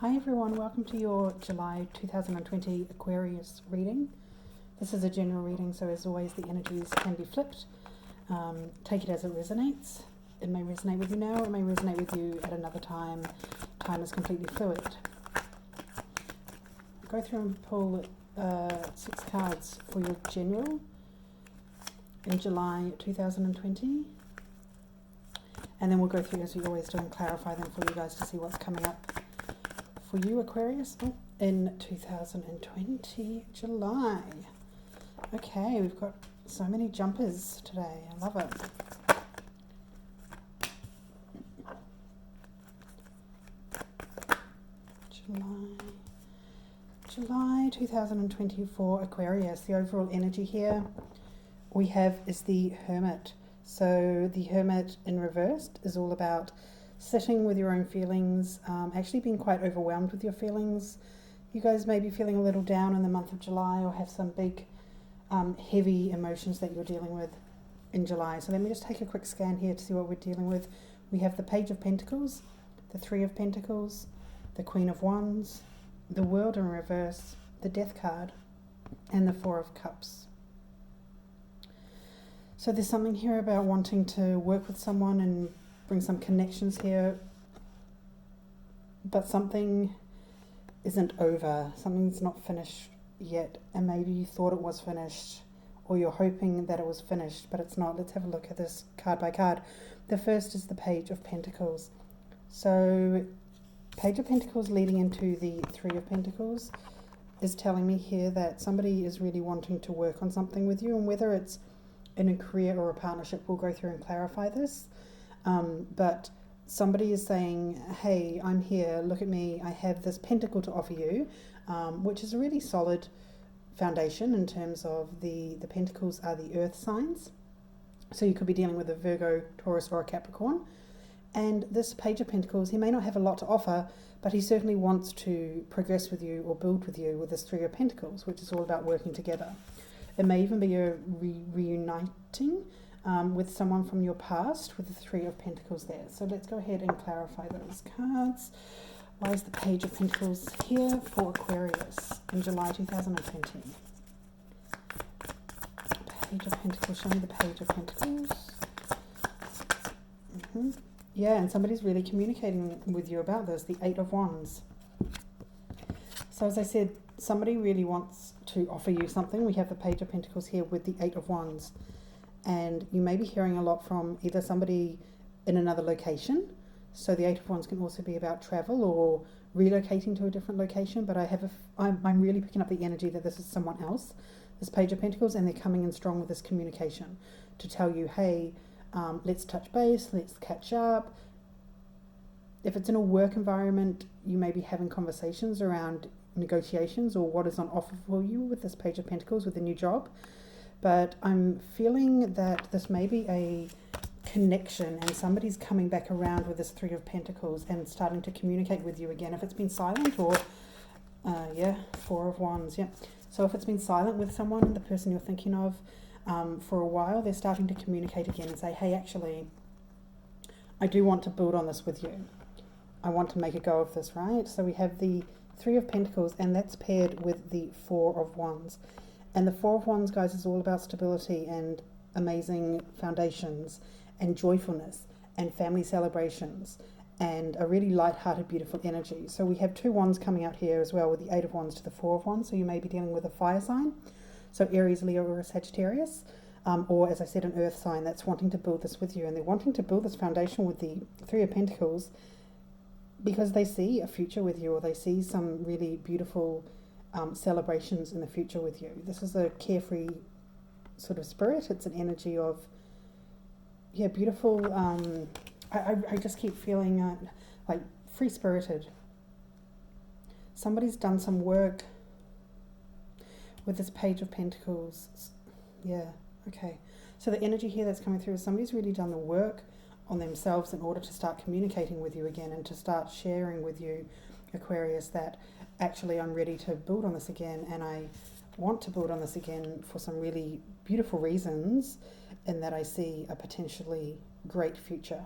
Hi everyone, welcome to your July 2020 Aquarius reading. This is a general reading, so as always the energies can be flipped. Take it as it resonates. It may resonate with you now, it may resonate with you at another time. Time is completely fluid. Go through and pull 6 cards for your general in July 2020. And then we'll go through as we always do and clarify them for you guys to see what's coming up for you, Aquarius, in 2020 July. Okay, we've got so many jumpers today. I love it. July 2024 Aquarius. The overall energy here we have is the Hermit. So the Hermit in reversed is all about sitting with your own feelings, actually being quite overwhelmed with your feelings. You guys may be feeling a little down in the month of July or have some big heavy emotions that you're dealing with in July. So let me just take a quick scan here to see what we're dealing with. We have the Page of Pentacles, the Three of Pentacles, the Queen of Wands, the World in reverse, the Death card, and the Four of Cups. So there's something here about wanting to work with someone and bring some connections here, but something isn't over, something's not finished yet, and maybe you thought it was finished, or you're hoping that it was finished, but it's not. Let's have a look at this card by card. The first is the Page of Pentacles. So Page of Pentacles leading into the Three of Pentacles is telling me here that somebody is really wanting to work on something with you, and whether it's in a career or a partnership, we'll go through and clarify this. But somebody is saying, hey, I'm here, look at me, I have this pentacle to offer you, which is a really solid foundation in terms of the pentacles are the earth signs. So you could be dealing with a Virgo, Taurus, or a Capricorn. And this Page of Pentacles, he may not have a lot to offer, but he certainly wants to progress with you or build with you with this Three of Pentacles, which is all about working together. It may even be a reuniting with someone from your past with the Three of Pentacles there. So let's go ahead and clarify those cards. Why is the Page of Pentacles here for Aquarius in July 2020? Page of Pentacles, show me the Page of Pentacles. Yeah, and somebody's really communicating with you about this, the Eight of Wands. So as I said, somebody really wants to offer you something. We have the Page of Pentacles here with the Eight of Wands. And you may be hearing a lot from either somebody in another location. So the Eight of Wands can also be about travel or relocating to a different location. But I'm really picking up the energy that this is someone else, this Page of Pentacles, and they're coming in strong with this communication to tell you, hey, let's touch base, let's catch up. If it's in a work environment, you may be having conversations around negotiations or what is on offer for you with this Page of Pentacles with a new job. But I'm feeling that this may be a connection and somebody's coming back around with this Three of Pentacles and starting to communicate with you again. If it's been silent or, Four of Wands, yeah. So if it's been silent with someone, the person you're thinking of, for a while, they're starting to communicate again and say, hey, actually, I do want to build on this with you. I want to make a go of this, right? So we have the Three of Pentacles, and that's paired with the Four of Wands. And the Four of Wands, guys, is all about stability and amazing foundations and joyfulness and family celebrations and a really light-hearted, beautiful energy. So we have 2 wands coming out here as well with the Eight of Wands to the Four of Wands. So you may be dealing with a fire sign, so Aries, Leo, or a Sagittarius, or as I said, an earth sign that's wanting to build this with you. And they're wanting to build this foundation with the Three of Pentacles because they see a future with you, or they see some really beautiful celebrations in the future with you. This is a carefree sort of spirit. It's an energy of, yeah, beautiful. I just keep feeling like free-spirited. Somebody's done some work with this Page of Pentacles. Yeah, okay. So the energy here that's coming through is somebody's really done the work on themselves in order to start communicating with you again and to start sharing with you, Aquarius, that actually I'm ready to build on this again, and I want to build on this again for some really beautiful reasons, in that I see a potentially great future.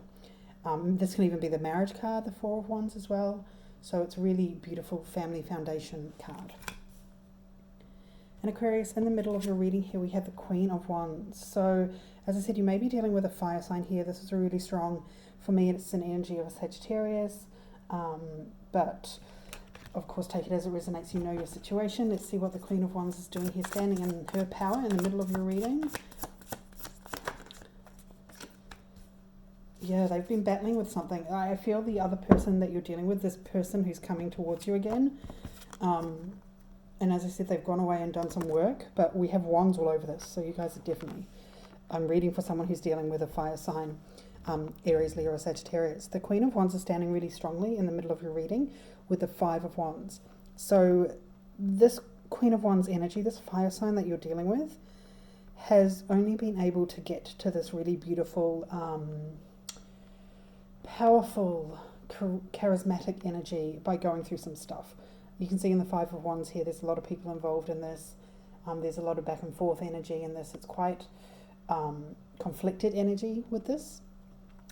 This can even be the marriage card, the Four of Wands as well. So it's really beautiful family foundation card. And Aquarius, in the middle of your reading here, we have the Queen of Wands. So, as I said, you may be dealing with a fire sign here. This is a really strong, for me, it's an energy of a Sagittarius. But, of course, take it as it resonates. You know your situation. Let's see what the Queen of Wands is doing here, standing in her power in the middle of your reading. Yeah, they've been battling with something. I feel the other person that you're dealing with, this person who's coming towards you again, and as I said, they've gone away and done some work, but we have wands all over this, so you guys are definitely... I'm reading for someone who's dealing with a fire sign, Aries, Leo, or Sagittarius. The Queen of Wands is standing really strongly in the middle of your reading with the Five of Wands. So this Queen of Wands energy, this fire sign that you're dealing with, has only been able to get to this really beautiful, powerful, charismatic energy by going through some stuff. You can see in the Five of Wands here, there's a lot of people involved in this. There's a lot of back and forth energy in this. It's quite conflicted energy with this.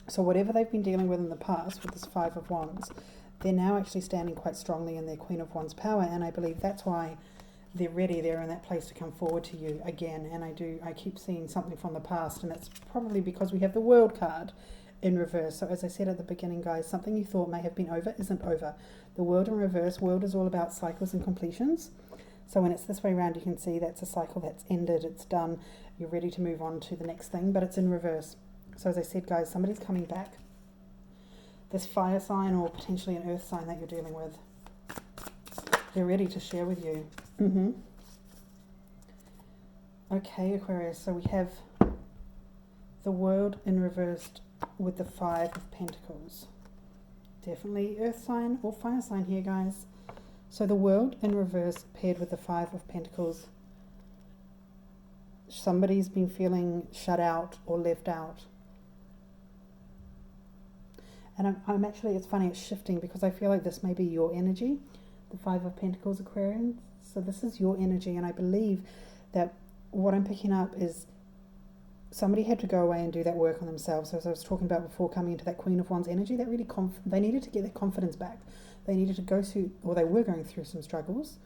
So whatever they've been dealing with in the past with this Five of Wands, they're now actually standing quite strongly in their Queen of Wands power, and I believe that's why they're ready. They're in that place to come forward to you again. And I keep seeing something from the past, and it's probably because we have the World card in reverse. So as I said at the beginning, guys, something you thought may have been over isn't over. The World in reverse, World is all about cycles and completions. So when it's this way around, you can see that's a cycle that's ended, it's done, you're ready to move on to the next thing, but it's in reverse. So as I said, guys, somebody's coming back. This fire sign or potentially an earth sign that you're dealing with, they're ready to share with you. Okay, Aquarius, so we have the World in reversed with the Five of Pentacles. Definitely earth sign or fire sign here, guys. So the World in reverse paired with the Five of Pentacles. Somebody's been feeling shut out or left out. And I'm actually, it's funny, it's shifting because I feel like this may be your energy, the Five of Pentacles, Aquarians. So this is your energy, and I believe that what I'm picking up is somebody had to go away and do that work on themselves. So as I was talking about before, coming into that Queen of Wands energy, that really they needed to get their confidence back. They needed to go through, or they were going through some struggles.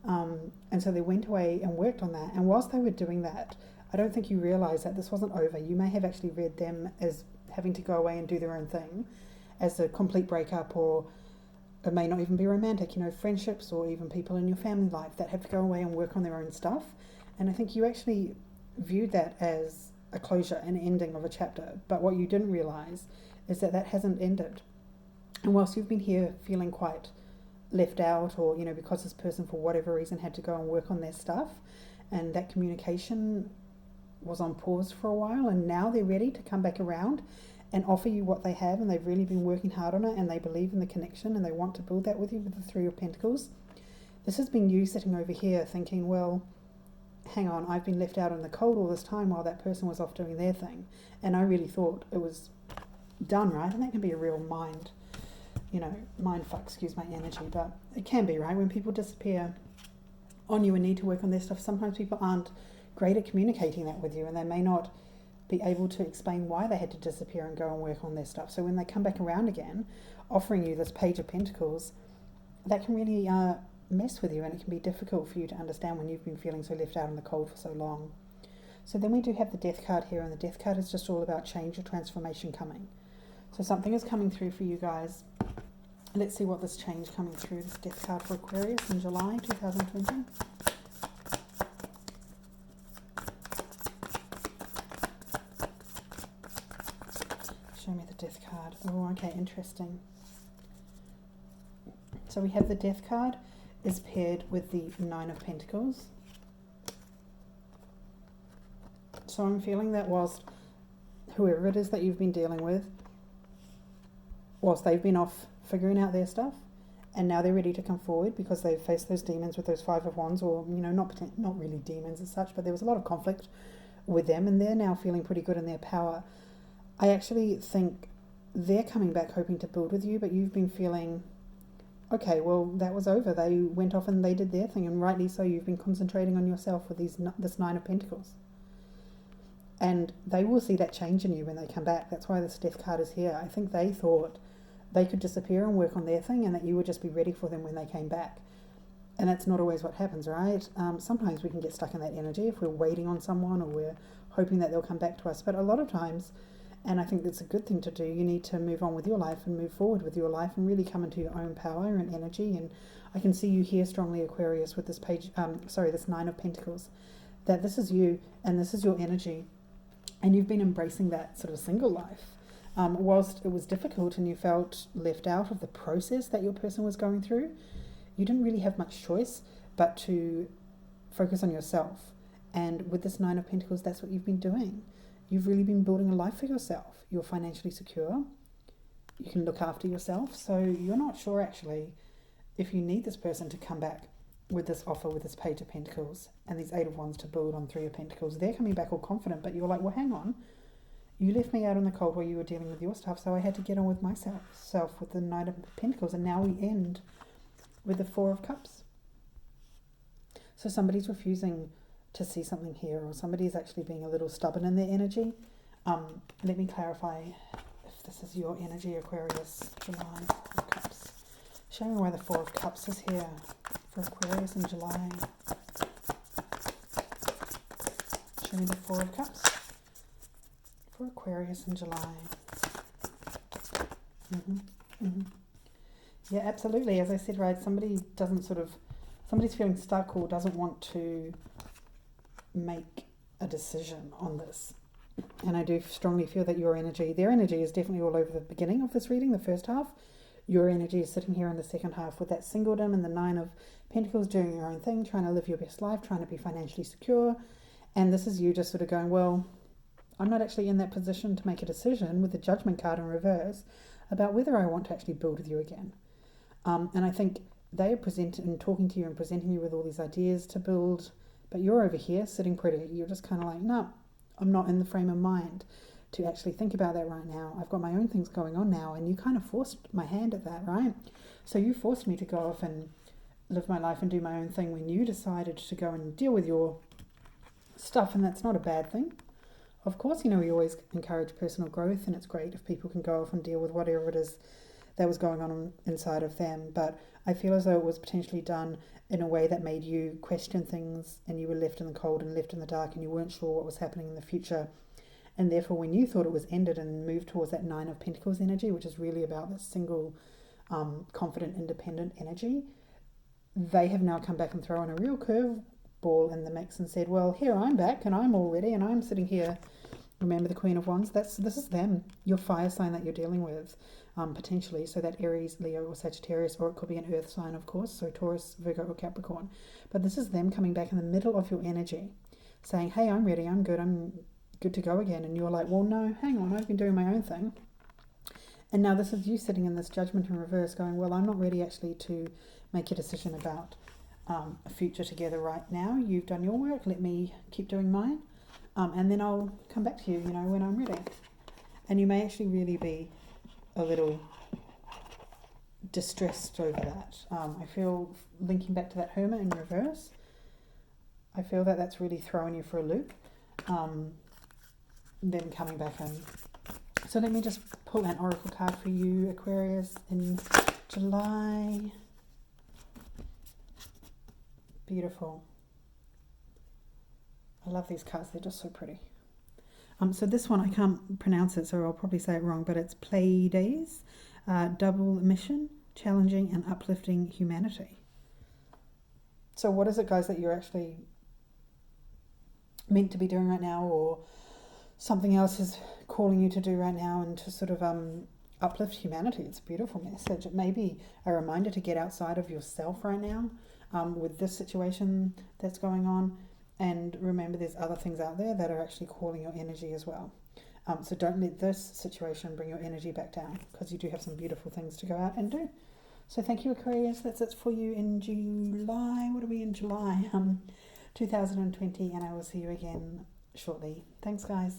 And so they went away and worked on that. And whilst they were doing that, I don't think you realise that this wasn't over. You may have actually read them as having to go away and do their own thing, as a complete breakup, or it may not even be romantic, you know, friendships or even people in your family life that have to go away and work on their own stuff. And I think you actually viewed that as a closure, an ending of a chapter. But what you didn't realise is that that hasn't ended. And whilst you've been here feeling quite left out, or, you know, because this person for whatever reason had to go and work on their stuff, and that communication was on pause for a while, and now they're ready to come back around and offer you what they have, and they've really been working hard on it, and they believe in the connection, and they want to build that with you with the Three of Pentacles. This has been you sitting over here thinking, well, hang on, I've been left out in the cold all this time while that person was off doing their thing, and I really thought it was done, right? And that can be a real mind fuck, excuse my energy, but it can be, right? When people disappear on you and need to work on their stuff, sometimes people aren't great at communicating that with you, and they may not be able to explain why they had to disappear and go and work on their stuff. So when they come back around again, offering you this Page of Pentacles, that can really mess with you, and it can be difficult for you to understand when you've been feeling so left out in the cold for so long. So then we do have the Death card here, and the Death card is just all about change or transformation coming. So something is coming through for you guys. Let's see what this change coming through, this Death card for Aquarius in July 2020. Show me the Death card. Oh, okay, interesting. So we have the Death card is paired with the Nine of Pentacles. So I'm feeling that whilst whoever it is that you've been dealing with, whilst they've been off figuring out their stuff, and now they're ready to come forward because they've faced those demons with those Five of Wands, or, you know, not really demons as such, but there was a lot of conflict with them, and they're now feeling pretty good in their power. I actually think they're coming back hoping to build with you, but you've been feeling, okay, well, that was over. They went off and they did their thing, and rightly so. You've been concentrating on yourself with this Nine of Pentacles. And they will see that change in you when they come back. That's why this Death card is here. I think they thought they could disappear and work on their thing, and that you would just be ready for them when they came back. And that's not always what happens, right? Sometimes we can get stuck in that energy if we're waiting on someone or we're hoping that they'll come back to us. But a lot of times, and I think that's a good thing to do, you need to move on with your life and move forward with your life and really come into your own power and energy. And I can see you here strongly, Aquarius, with this page, this Nine of Pentacles, that this is you and this is your energy. And you've been embracing that sort of single life. Whilst it was difficult and you felt left out of the process that your person was going through, you didn't really have much choice but to focus on yourself. And with this Nine of Pentacles, that's what you've been doing. You've really been building a life for yourself. You're financially secure. You can look after yourself. So you're not sure actually if you need this person to come back with this offer, with this Page of Pentacles and these Eight of Wands to build on Three of Pentacles. They're coming back all confident, but you're like, well, hang on. You left me out in the cold while you were dealing with your stuff, so I had to get on with myself with the Knight of Pentacles. And now we end with the Four of Cups. So somebody's refusing to see something here, or somebody's actually being a little stubborn in their energy. Let me clarify if this is your energy, Aquarius. July, Four of Cups. Show me why the Four of Cups is here for Aquarius in July. Show me the Four of Cups for Aquarius in July. Yeah, absolutely. As I said, right, somebody's feeling stuck or doesn't want to make a decision on this. And I do strongly feel that their energy is definitely all over the beginning of this reading, the first half. Your energy is sitting here in the second half with that singledom and the Nine of Pentacles, doing your own thing, trying to live your best life, trying to be financially secure. And this is you just sort of going, well, I'm not actually in that position to make a decision, with the Judgment card in reverse, about whether I want to actually build with you again. And I think they are talking to you and presenting you with all these ideas to build, but you're over here sitting pretty. You're just kind of like, no, I'm not in the frame of mind to actually think about that right now. I've got my own things going on now, and you kind of forced my hand at that, right? So you forced me to go off and live my life and do my own thing when you decided to go and deal with your stuff, and that's not a bad thing. Of course, we always encourage personal growth, and it's great if people can go off and deal with whatever it is that was going on inside of them. But I feel as though it was potentially done in a way that made you question things, and you were left in the cold and left in the dark, and you weren't sure what was happening in the future. And therefore, when you thought it was ended and moved towards that Nine of Pentacles energy, which is really about this single, confident, independent energy, they have now come back and thrown a real curveball in the mix and said, well, here I'm back and I'm all ready and I'm sitting here. Remember the Queen of Wands? This is them, your fire sign that you're dealing with, potentially. So that Aries, Leo, or Sagittarius, or it could be an earth sign, of course, so Taurus, Virgo, or Capricorn. But this is them coming back in the middle of your energy, saying, hey, I'm ready, I'm good to go again. And you're like, well, no, hang on, I've been doing my own thing. And now this is you sitting in this Judgment in reverse going, well, I'm not ready actually to make a decision about a future together right now. You've done your work, let me keep doing mine. And then I'll come back to you, when I'm ready. And you may actually really be a little distressed over that. I feel, linking back to that Hermit in reverse, I feel that that's really throwing you for a loop. Then coming back in. So let me just pull an oracle card for you, Aquarius, in July. Beautiful. I love these cards, they're just so pretty. So this one, I can't pronounce it, so I'll probably say it wrong, but it's Pleiades, double mission, challenging and uplifting humanity. So what is it, guys, that you're actually meant to be doing right now, or something else is calling you to do right now, and to sort of uplift humanity? It's a beautiful message. It may be a reminder to get outside of yourself right now with this situation that's going on. And remember, there's other things out there that are actually calling your energy as well. So don't let this situation bring your energy back down, because you do have some beautiful things to go out and do. So thank you, Aquarius. That's it for you in July. What are we in July? 2020, and I will see you again shortly. Thanks, guys.